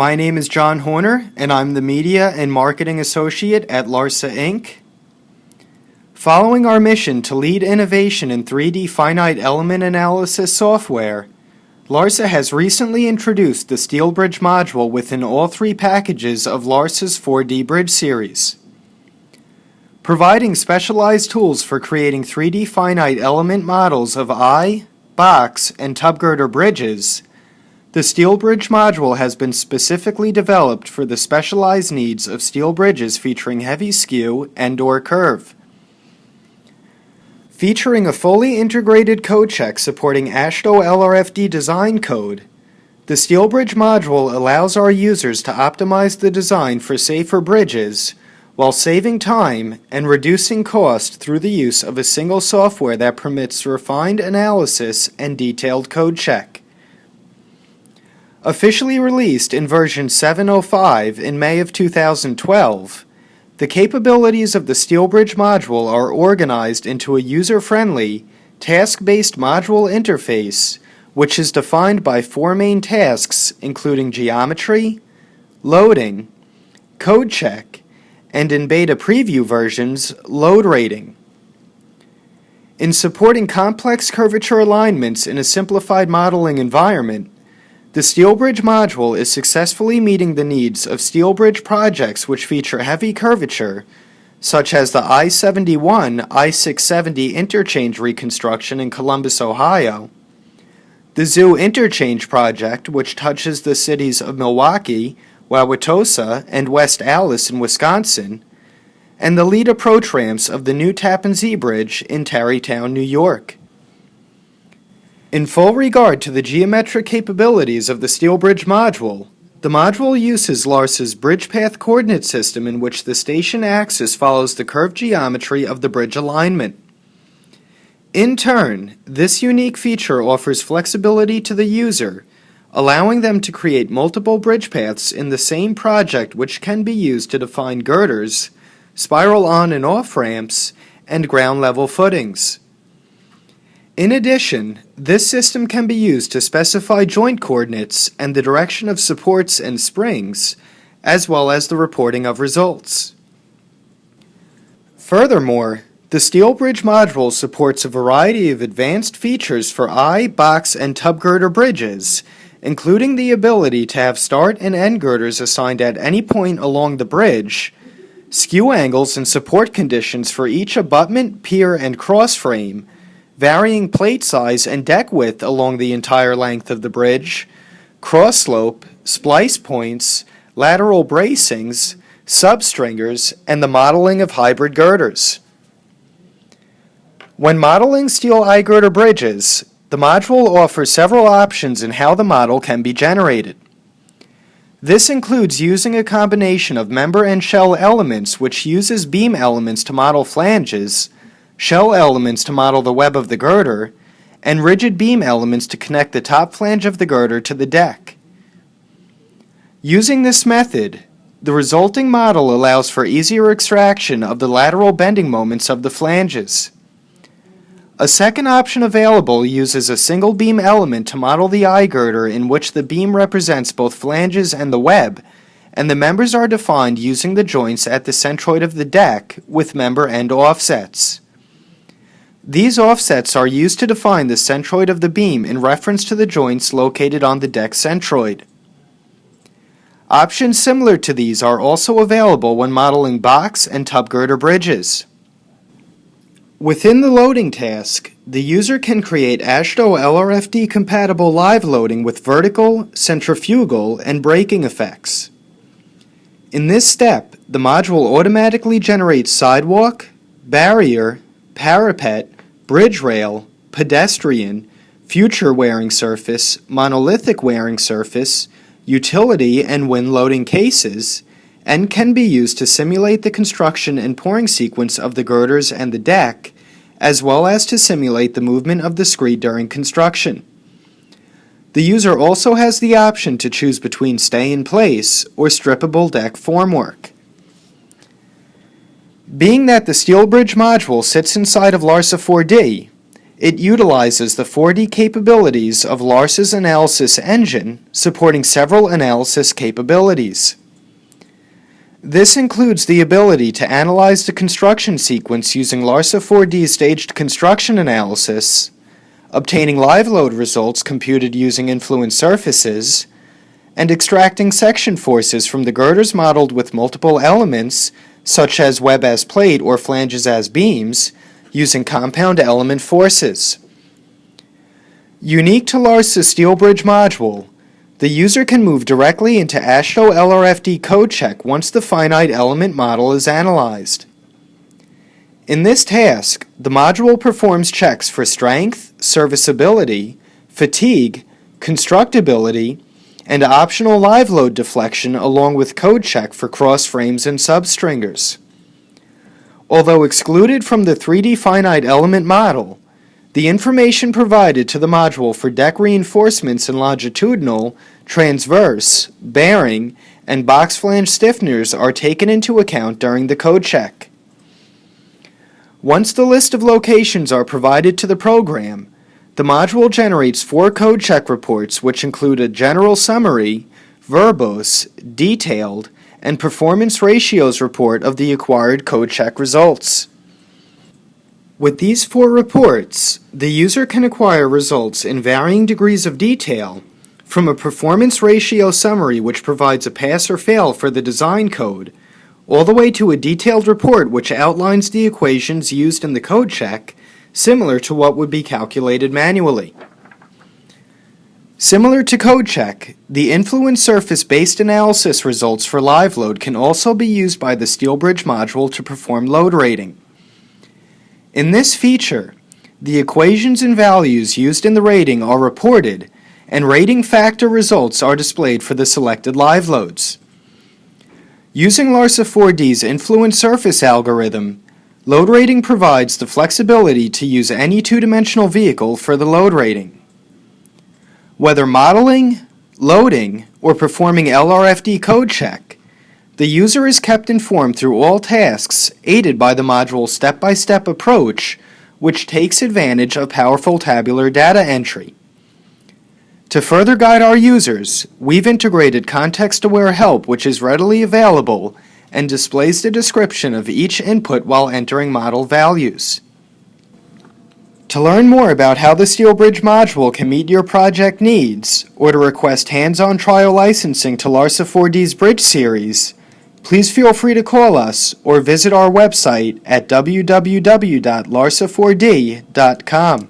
My name is John Horner, and I'm the Media and Marketing Associate at LARSA, Inc. Following our mission to lead innovation in 3D finite element analysis software, LARSA has recently introduced the Steel Bridge module within all three packages of LARSA's 4D Bridge series. Providing specialized tools for creating 3D finite element models of eye, box, and tub girder bridges, the Steel Bridge module has been specifically developed for the specialized needs of steel bridges featuring heavy skew and/or curve. Featuring a fully integrated code check supporting AASHTO LRFD design code, the Steel Bridge module allows our users to optimize the design for safer bridges while saving time and reducing cost through the use of a single software that permits refined analysis and detailed code check. Officially released in version 7.05 in May of 2012, the capabilities of the Steel Bridge module are organized into a user-friendly, task-based module interface, which is defined by four main tasks including geometry, loading, code check, and in beta preview versions, load rating. In supporting complex curvature alignments in a simplified modeling environment, the Steel Bridge module is successfully meeting the needs of steel bridge projects which feature heavy curvature, such as the I-71 I-670 interchange reconstruction in Columbus, Ohio, the Zoo Interchange project, which touches the cities of Milwaukee, Wauwatosa, and West Allis in Wisconsin, and the lead approach ramps of the new Tappan Zee Bridge in Tarrytown, New York. In full regard to the geometric capabilities of the Steel Bridge module, the module uses LARSA's bridge path coordinate system in which the station axis follows the curved geometry of the bridge alignment. In turn, this unique feature offers flexibility to the user, allowing them to create multiple bridge paths in the same project which can be used to define girders, spiral on and off ramps, and ground level footings. In addition, this system can be used to specify joint coordinates and the direction of supports and springs, as well as the reporting of results. Furthermore, the Steel Bridge module supports a variety of advanced features for eye, box, and tub girder bridges, including the ability to have start and end girders assigned at any point along the bridge, skew angles and support conditions for each abutment, pier, and cross frame, varying plate size and deck width along the entire length of the bridge, cross slope, splice points, lateral bracings, substringers, and the modeling of hybrid girders. When modeling steel eye girder bridges, the module offers several options in how the model can be generated. This includes using a combination of member and shell elements which uses beam elements to model flanges, shell elements to model the web of the girder, and rigid beam elements to connect the top flange of the girder to the deck. Using this method, the resulting model allows for easier extraction of the lateral bending moments of the flanges. A second option available uses a single beam element to model the eye girder in which the beam represents both flanges and the web, and the members are defined using the joints at the centroid of the deck with member end offsets. These offsets are used to define the centroid of the beam in reference to the joints located on the deck centroid. Options similar to these are also available when modeling box and tub girder bridges. Within the loading task, the user can create AASHTO LRFD compatible live loading with vertical, centrifugal, and braking effects. In this step, the module automatically generates sidewalk, barrier, parapet, bridge rail, pedestrian, future wearing surface, monolithic wearing surface, utility, and wind loading cases, and can be used to simulate the construction and pouring sequence of the girders and the deck, as well as to simulate the movement of the screed during construction. The user also has the option to choose between stay in place or strippable deck formwork. Being that the Steel Bridge module sits inside of LARSA 4D, It utilizes the 4D capabilities of LARSA's analysis engine, supporting several analysis capabilities. This includes the ability to analyze the construction sequence using LARSA 4D staged construction analysis, obtaining live load results computed using influence surfaces, and extracting section forces from the girders modeled with multiple elements, such as web as plate or flanges as beams, using compound element forces. Unique to LARSA's steel bridge module, the user can move directly into AASHTO LRFD code check once the finite element model is analyzed. In this task, the module performs checks for strength, serviceability, fatigue, constructability, and optional live load deflection along with code check for cross frames and substringers. Although excluded from the 3D finite element model, the information provided to the module for deck reinforcements in longitudinal, transverse, bearing, and box flange stiffeners are taken into account during the code check. Once the list of locations are provided to the program, the module generates 4 code check reports which include a general summary, verbose, detailed, and performance ratios report of the acquired code check results. With these 4 reports, the user can acquire results in varying degrees of detail, from a performance ratio summary which provides a pass or fail for the design code, all the way to a detailed report which outlines the equations used in the code check, similar to what would be calculated manually. Similar to code check, the influence surface-based analysis results for live load can also be used by the steel bridge module to perform load rating. In this feature, the equations and values used in the rating are reported, and rating factor results are displayed for the selected live loads. Using LARSA 4D's influence surface algorithm, load rating provides the flexibility to use any two-dimensional vehicle for the load rating. Whether modeling, loading, or performing LRFD code check, the user is kept informed through all tasks, aided by the module's step-by-step approach, which takes advantage of powerful tabular data entry. To further guide our users, we've integrated context-aware help which is readily available and displays the description of each input while entering model values. To learn more about how the steel bridge module can meet your project needs, or to request hands-on trial licensing to LARSA 4D's Bridge series, please feel free to call us or visit our website at www.larsa4d.com.